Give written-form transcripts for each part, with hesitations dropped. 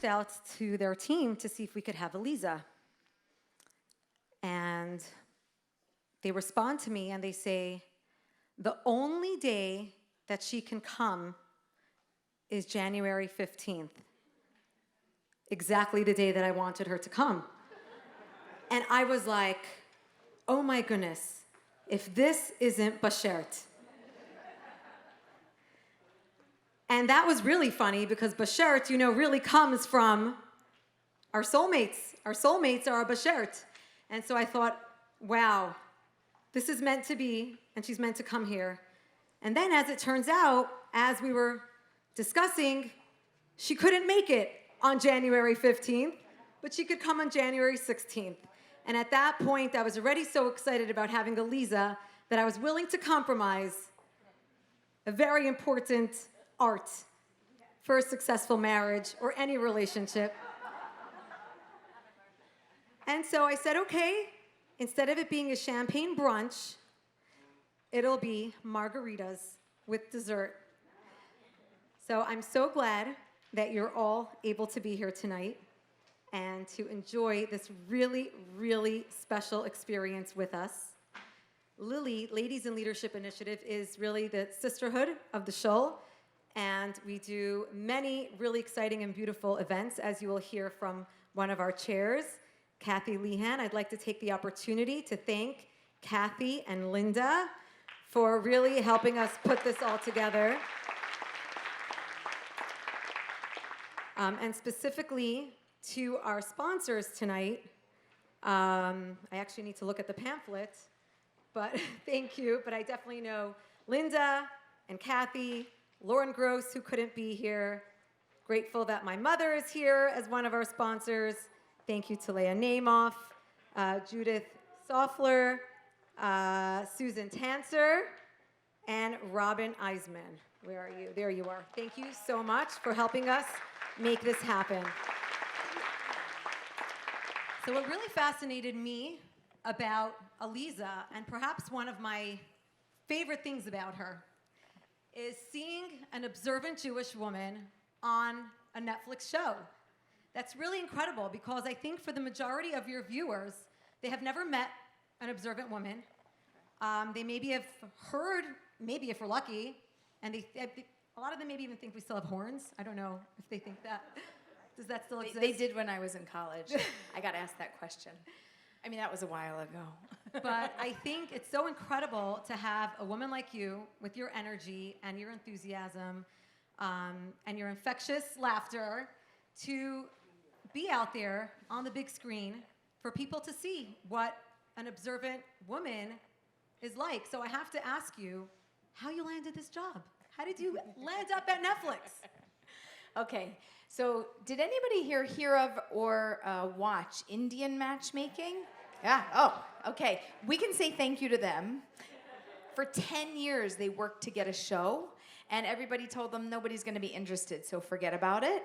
out to their team to see if we could have Aleeza. And they respond to me and they say, the only day that she can come is January 15th. Exactly the day that I wanted her to come. And I was like, oh my goodness, if this isn't Bashert. And that was really funny because Bashert, really comes from our soulmates. Our soulmates are our Bashert. And so I thought, wow, this is meant to be, and she's meant to come here. And then as it turns out, as we were discussing, she couldn't make it on January 15th, but she could come on January 16th. And at that point, I was already so excited about having Aleeza that I was willing to compromise a very important art for a successful marriage or any relationship. And so I said, okay, instead of it being a champagne brunch, it'll be margaritas with dessert. So I'm so glad that you're all able to be here tonight and to enjoy this really, really special experience with us. Lily, Ladies in Leadership Initiative, is really the sisterhood of the shul, and we do many really exciting and beautiful events, as you will hear from one of our chairs, Kathy Lehan. I'd like to take the opportunity to thank Kathy and Linda for really helping us put this all together. And specifically to our sponsors tonight, I actually need to look at the pamphlet, but thank you. But I definitely know Linda and Kathy, Lauren Gross, who couldn't be here. Grateful that my mother is here as one of our sponsors. Thank you to Leah Namoff, Judith Soffler, Susan Tanser, and Robin Eisman. Where are you? There you are. Thank you so much for helping us make this happen. So what really fascinated me about Aleeza, and perhaps one of my favorite things about her, is seeing an observant Jewish woman on a Netflix show. That's really incredible because I think for the majority of your viewers, they have never met an observant woman. They maybe have heard, maybe if we're lucky, and a lot of them maybe even think we still have horns. I don't know if they think that. Does that still exist? They did when I was in college. I got asked that question. I mean, that was a while ago. But I think it's so incredible to have a woman like you with your energy and your enthusiasm and your infectious laughter to be out there on the big screen for people to see what an observant woman is like. So I have to ask you how you landed this job. How did you land up at Netflix? Okay, so did anybody here hear of or watch Indian Matchmaking? Yeah, oh, okay. We can say thank you to them. For 10 years, they worked to get a show, and everybody told them nobody's going to be interested, so forget about it.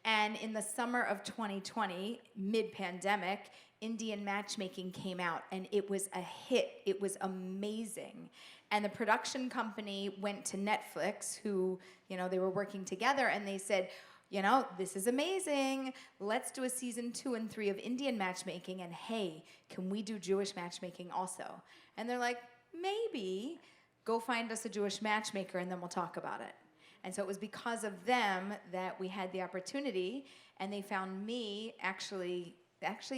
And in the summer of 2020, mid-pandemic, Indian Matchmaking came out, and it was a hit. It was amazing. And the production company went to Netflix, who, they were working together, and they said, this is amazing. Let's do a season 2 and 3 of Indian Matchmaking, and hey, can we do Jewish Matchmaking also? And they're like, maybe. Go find us a Jewish matchmaker, and then we'll talk about it. And so it was because of them that we had the opportunity, and they found me actually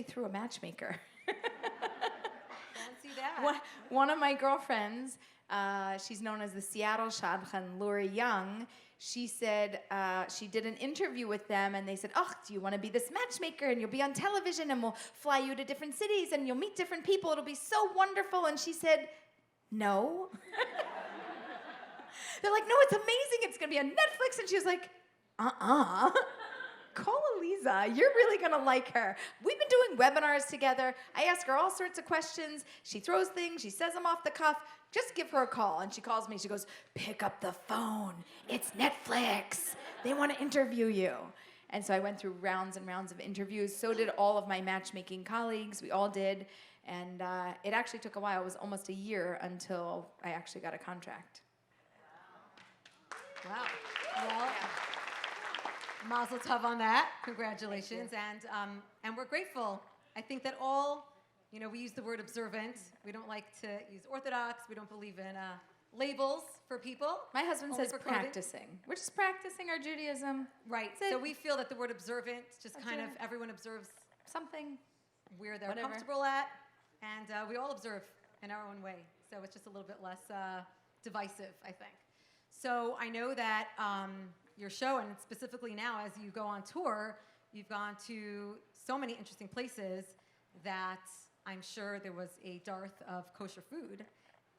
through a matchmaker. Fancy that. One of my girlfriends, she's known as the Seattle Shadchan, Lori Young, she said she did an interview with them, and they said, oh, do you want to be this matchmaker, and you'll be on television, and we'll fly you to different cities, and you'll meet different people. It'll be so wonderful. And she said, no. They're like, no, it's amazing. It's going to be on Netflix. And she was like, call Aleeza. You're really going to like her. We've been doing webinars together. I ask her all sorts of questions. She throws things. She says them off the cuff. Just give her a call. And she calls me. She goes, pick up the phone. It's Netflix. They want to interview you. And so I went through rounds and rounds of interviews. So did all of my matchmaking colleagues. We all did. And it actually took a while. It was almost a year until I actually got a contract. Wow. Well, Mazel tov on that. Congratulations. And we're grateful. I think that all, we use the word observant. We don't like to use orthodox. We don't believe in labels for people. My husband Only says for clothing. practicing. We're just practicing our Judaism. Right. That's it. So we feel that the word observant just kind of, everyone observes Something. where they're Whatever. comfortable at. And we all observe in our own way. So it's just a little bit less divisive, I think. So I know that your show, and specifically now as you go on tour, you've gone to so many interesting places that I'm sure there was a dearth of kosher food.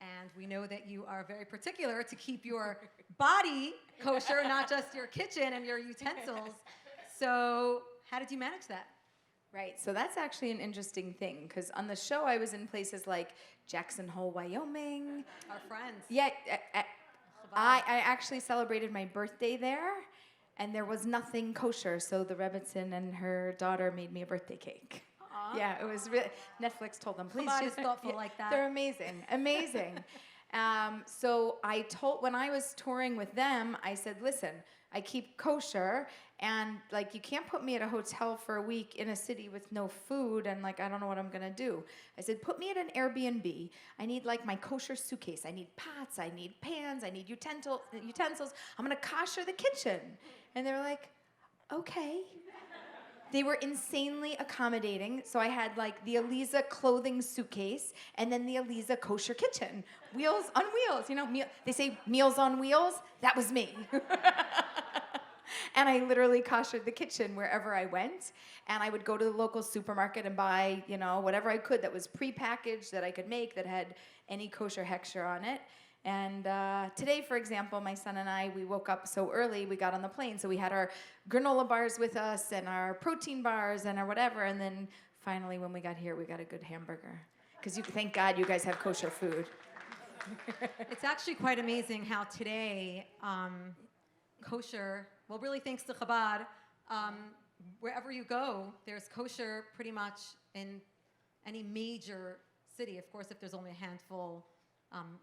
And we know that you are very particular to keep your body kosher, not just your kitchen and your utensils. So how did you manage that? Right, so that's actually an interesting thing, because on the show I was in places like Jackson Hole, Wyoming. Our friends. Yeah, I actually celebrated my birthday there, and there was nothing kosher, so the Rebbitzin and her daughter made me a birthday cake. Aww. Yeah, it was really, Netflix told them, please. Chabad is thoughtful like that. They're amazing, amazing. So when I was touring with them, I said, listen, I keep kosher, and you can't put me at a hotel for a week in a city with no food, and I don't know what I'm gonna do. I said, put me at an Airbnb. I need my kosher suitcase. I need pots, I need pans, I need utensils. I'm gonna kosher the kitchen. And they were like, okay. They were insanely accommodating. So I had the Aleeza clothing suitcase and then the Aleeza kosher kitchen. Wheels on wheels, they say meals on wheels. That was me. And I literally koshered the kitchen wherever I went. And I would go to the local supermarket and buy, whatever I could that was prepackaged that I could make that had any kosher hechsher on it. And today, for example, my son and I, we woke up so early, we got on the plane. So we had our granola bars with us and our protein bars and our whatever. And then finally, when we got here, we got a good hamburger. Because thank God you guys have kosher food. It's actually quite amazing how today kosher, well, really thanks to Chabad, wherever you go, there's kosher pretty much in any major city. Of course, if there's only a handful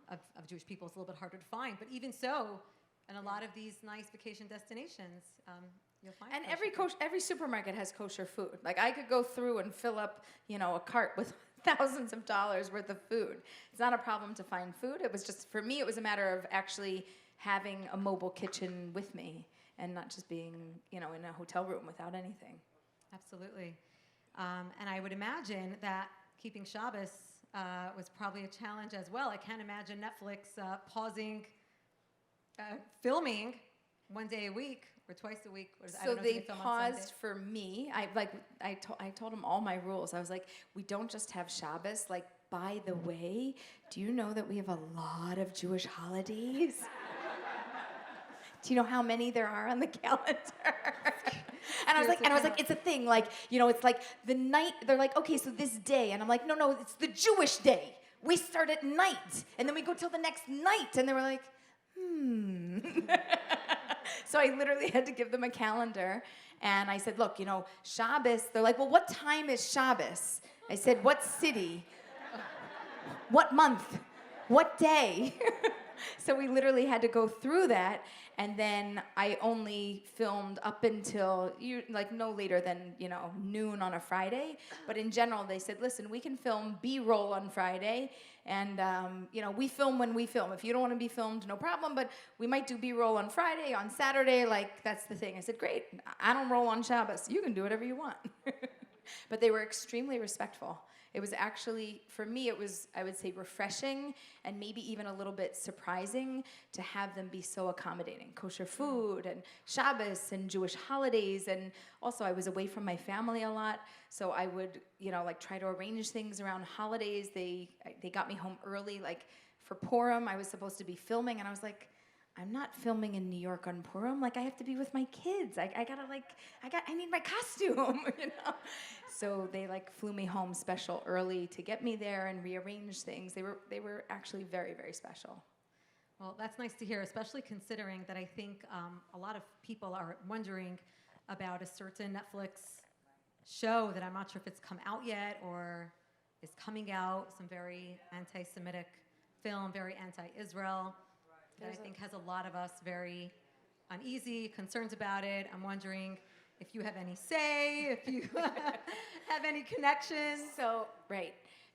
of Jewish people, it's a little bit harder to find. But even so, in a lot of these nice vacation destinations, you'll find. And kosher every supermarket has kosher food. I could go through and fill up, a cart with thousands of dollars worth of food. It's not a problem to find food. It was just, for me, it was a matter of actually having a mobile kitchen with me and not just being, in a hotel room without anything. Absolutely. And I would imagine that keeping Shabbos was probably a challenge as well. I can't imagine Netflix pausing filming one day a week or twice a week. So they paused for me. I told them all my rules. I was like, we don't just have Shabbos. By the way, do you know that we have a lot of Jewish holidays? Do you know how many there are on the calendar? And I was like, it's a thing. It's the night. They're like, okay, so this day, and I'm like, no, it's the Jewish day. We start at night, and then we go till the next night. And they were like, So I literally had to give them a calendar, and I said, look, Shabbos. They're like, well, what time is Shabbos? I said, what city? What month? What day? So we literally had to go through that, and then I only filmed up until no later than noon on a Friday. But in general, they said, listen, we can film B-roll on Friday, and we film when we film. If you don't want to be filmed, no problem. But we might do B-roll on Friday, on Saturday. That's the thing. I said, great. I don't roll on Shabbos. You can do whatever you want. But they were extremely respectful. It was actually, for me, I would say, refreshing and maybe even a little bit surprising to have them be so accommodating. Kosher food and Shabbos and Jewish holidays. And also, I was away from my family a lot, so I would, try to arrange things around holidays. They got me home early. For Purim, I was supposed to be filming, and I was like, I'm not filming in New York on Purim. I have to be with my kids. I need my costume, So they flew me home special early to get me there and rearrange things. They were actually very, very special. Well, that's nice to hear, especially considering that I think a lot of people are wondering about a certain Netflix show that I'm not sure if it's come out yet or is coming out, some very anti-Semitic film, very anti-Israel, that I think has a lot of us very uneasy, concerns about it. I'm wondering if you have any say, if you have any connections.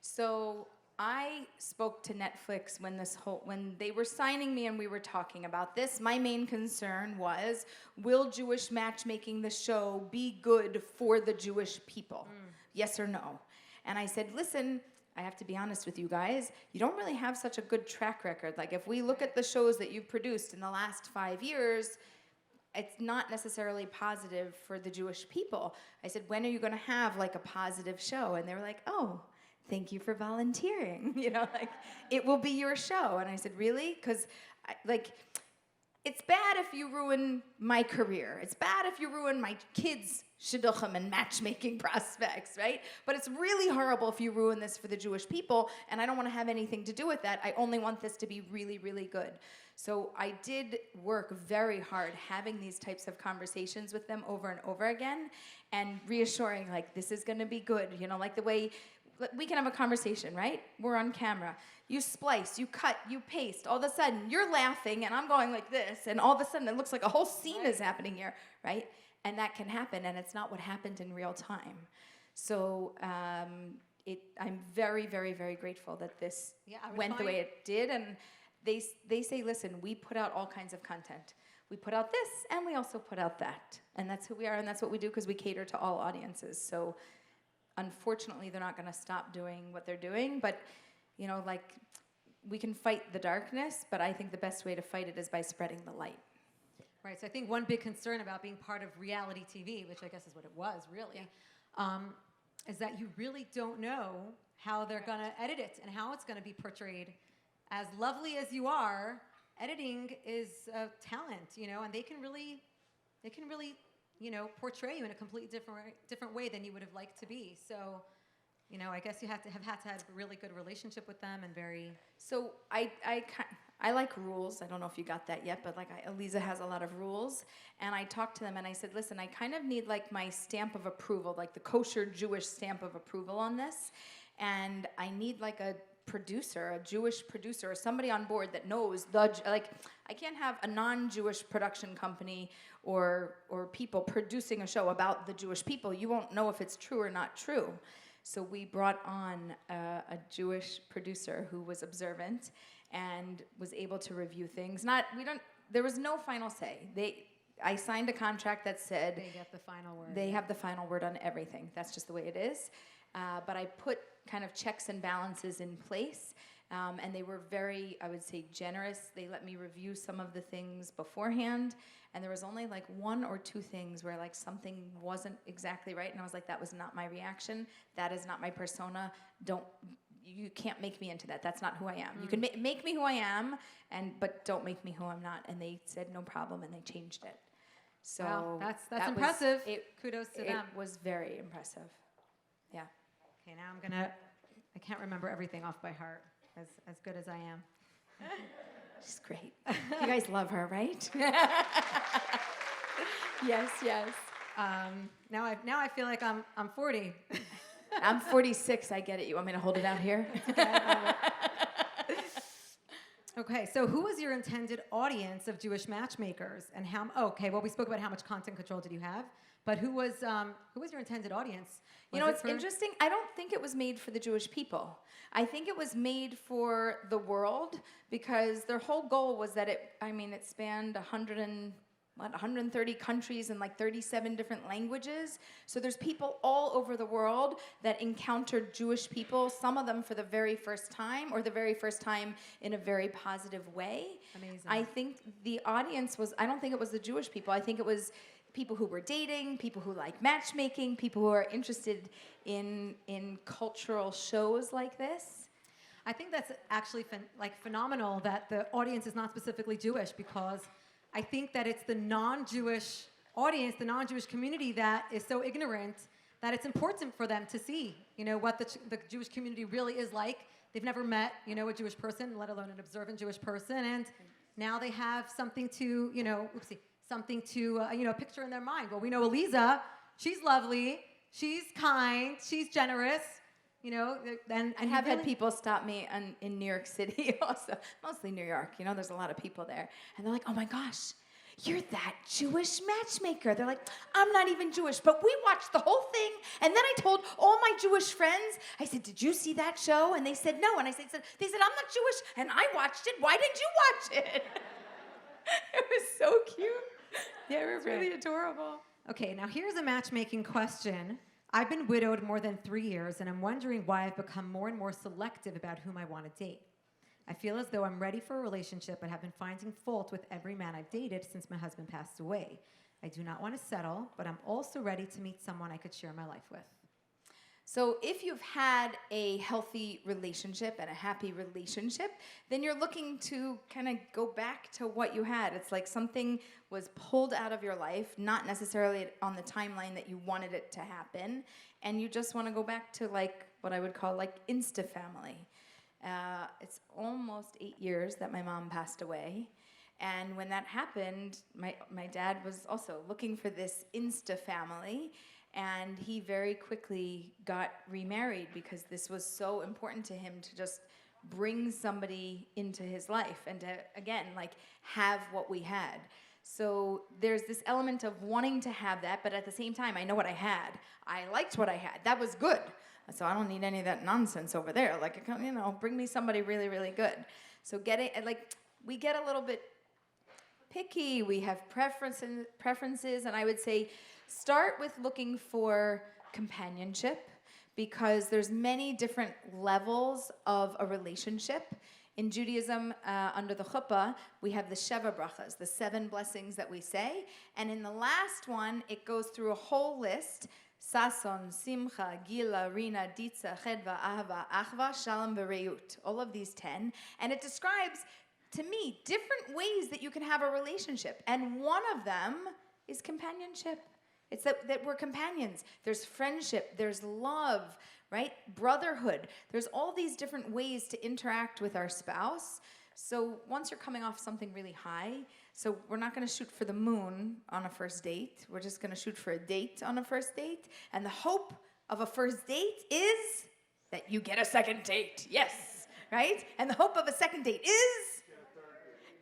So I spoke to Netflix when they were signing me and we were talking about this. My main concern was, will Jewish Matchmaking, the show, be good for the Jewish people? Yes or no? And I said, listen, I have to be honest with you guys, you don't really have such a good track record. Like, if we look at the shows that you've produced in the last 5 years, it's not necessarily positive for the Jewish people. I said, when are you going to have like a positive show? And they were like, oh, thank you for volunteering. Like, it will be your show. And I said, really? Because, it's bad if you ruin my career. It's bad if you ruin my kids' shidduchim and matchmaking prospects, right? But it's really horrible if you ruin this for the Jewish people, and I don't want to have anything to do with that. I only want this to be really, really good. So I did work very hard having these types of conversations with them over and over again and reassuring, like, this is going to be good. Like the way we can have a conversation, right? We're on camera. You splice, you cut, you paste. All of a sudden, you're laughing, and I'm going like this, and all of a sudden, it looks like a whole scene is happening here, right? And that can happen, and it's not what happened in real time. So I'm very, very, very grateful that this went the way it did. And they say, listen, we put out all kinds of content. We put out this, and we also put out that. And that's who we are, and that's what we do, because we cater to all audiences. So unfortunately, they're not going to stop doing what they're doing. But, we can fight the darkness, but I think the best way to fight it is by spreading the light. Right, so I think one big concern about being part of reality TV, which I guess is what it was, really, is that you really don't know how they're going to edit it and how it's going to be portrayed. As lovely as you are, editing is a talent, and they can really, portray you in a completely different way than you would have liked to be. So, I guess you have had to have a really good relationship with them and very. So I like rules. I don't know if you got that yet, but Aleeza has a lot of rules. And I talked to them and I said, listen, I kind of need like my stamp of approval, like the kosher Jewish stamp of approval on this. And I need like a producer, a Jewish producer, or somebody on board that knows I can't have a non-Jewish production company or people producing a show about the Jewish people. You won't know if it's true or not true. So we brought on a Jewish producer who was observant and was able to review things. There was no final say. I signed a contract that said they get the final word. They have the final word on everything. That's just the way it is. But I put kind of checks and balances in place, and they were very, I would say, generous. They let me review some of the things beforehand, and there was only like 1 or 2 things where like something wasn't exactly right, and I was like, that was not my reaction. That is not my persona. You can't make me into that. That's not who I am. You can make me who I am, but don't make me who I'm not. And they said no problem, and they changed it. So wow, that's impressive. Kudos to them. It was very impressive. Yeah. Okay, now I can't remember everything off by heart, as good as I am. She's great. You guys love her, right? Yes. Now I feel like I'm 40. I'm 46. I get it. You want me to hold it out here? Okay, so who was your intended audience of Jewish matchmakers, and how? Okay, well, we spoke about how much content control did you have, but who was your intended audience? It's interesting. I don't think it was made for the Jewish people. I think it was made for the world, because their whole goal was that it spanned 130 countries and like 37 different languages. So there's people all over the world that encountered Jewish people, some of them for the very first time, or the very first time in a very positive way. Amazing. I think the audience I don't think it was the Jewish people. I think it was people who were dating, people who like matchmaking, people who are interested in cultural shows like this. I think that's actually phenomenal that the audience is not specifically Jewish, because I think that it's the non-Jewish audience, the non-Jewish community that is so ignorant that it's important for them to see, what the Jewish community really is like. They've never met, a Jewish person, let alone an observant Jewish person, and now they have something to, a picture in their mind. Well, we know Aleeza, she's lovely, she's kind, she's generous, and I have had people stop me in New York City also, mostly New York, there's a lot of people there. And they're like, oh my gosh, you're that Jewish matchmaker. They're like, I'm not even Jewish, but we watched the whole thing. And then I told all my Jewish friends, I said, did you see that show? And they said, no. And they said, I'm not Jewish, and I watched it. Why didn't you watch it? It was so cute. They were really adorable. Okay, now here's a matchmaking question. I've been widowed more than 3 years, and I'm wondering why I've become more and more selective about whom I want to date. I feel as though I'm ready for a relationship, but have been finding fault with every man I've dated since my husband passed away. I do not want to settle, but I'm also ready to meet someone I could share my life with. So if you've had a healthy relationship and a happy relationship, then you're looking to kind of go back to what you had. It's like something was pulled out of your life, not necessarily on the timeline that you wanted it to happen, and you just want to go back to like what I would call like Insta-family. It's almost 8 years that my mom passed away. And when that happened, my dad was also looking for this Insta-family. And he very quickly got remarried because this was so important to him to just bring somebody into his life and to, again, like have what we had. So there's this element of wanting to have that, but at the same time, I know what I had. I liked what I had. That was good. So I don't need any of that nonsense over there. Like, you know, bring me somebody really, really good. So we get a little bit picky. We have preferences, and I would say start with looking for companionship because there's many different levels of a relationship. In Judaism, under the chuppah, we have the Sheva brachas, the 7 blessings that we say. And in the last one, it goes through a whole list. Sason, Simcha, Gila, Rina, Ditza, Chedva, Ahava, Achva, Shalom, Bereut. All of these 10. And it describes, to me, different ways that you can have a relationship. And one of them is companionship. It's that we're companions. There's friendship. There's love, right? Brotherhood. There's all these different ways to interact with our spouse. So once you're coming off something really high, so we're not going to shoot for the moon on a first date. We're just going to shoot for a date on a first date. And the hope of a first date is that you get a second date. Yes, right? And the hope of a second date is?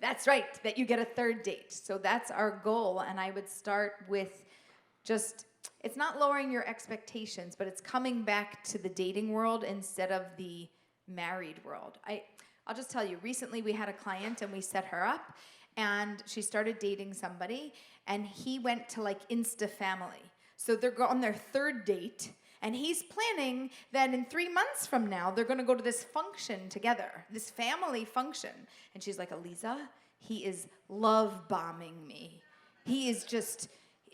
That's right, that you get a third date. So that's our goal. And I would start with just, it's not lowering your expectations, but it's coming back to the dating world instead of the married world. I'll just tell you, recently we had a client and we set her up and she started dating somebody and he went to like Insta-family. So they're on their third date and he's planning that in 3 months from now, they're gonna go to this function together, this family function. And she's like, Aleeza, he is love bombing me. He is just,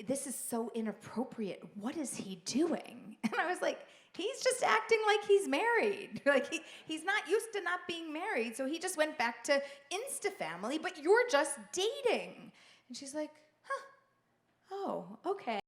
this is so inappropriate. What is he doing? And I was like, he's just acting like he's married. Like he's not used to not being married, so he just went back to Insta-family, but you're just dating. And she's like, huh, oh, okay.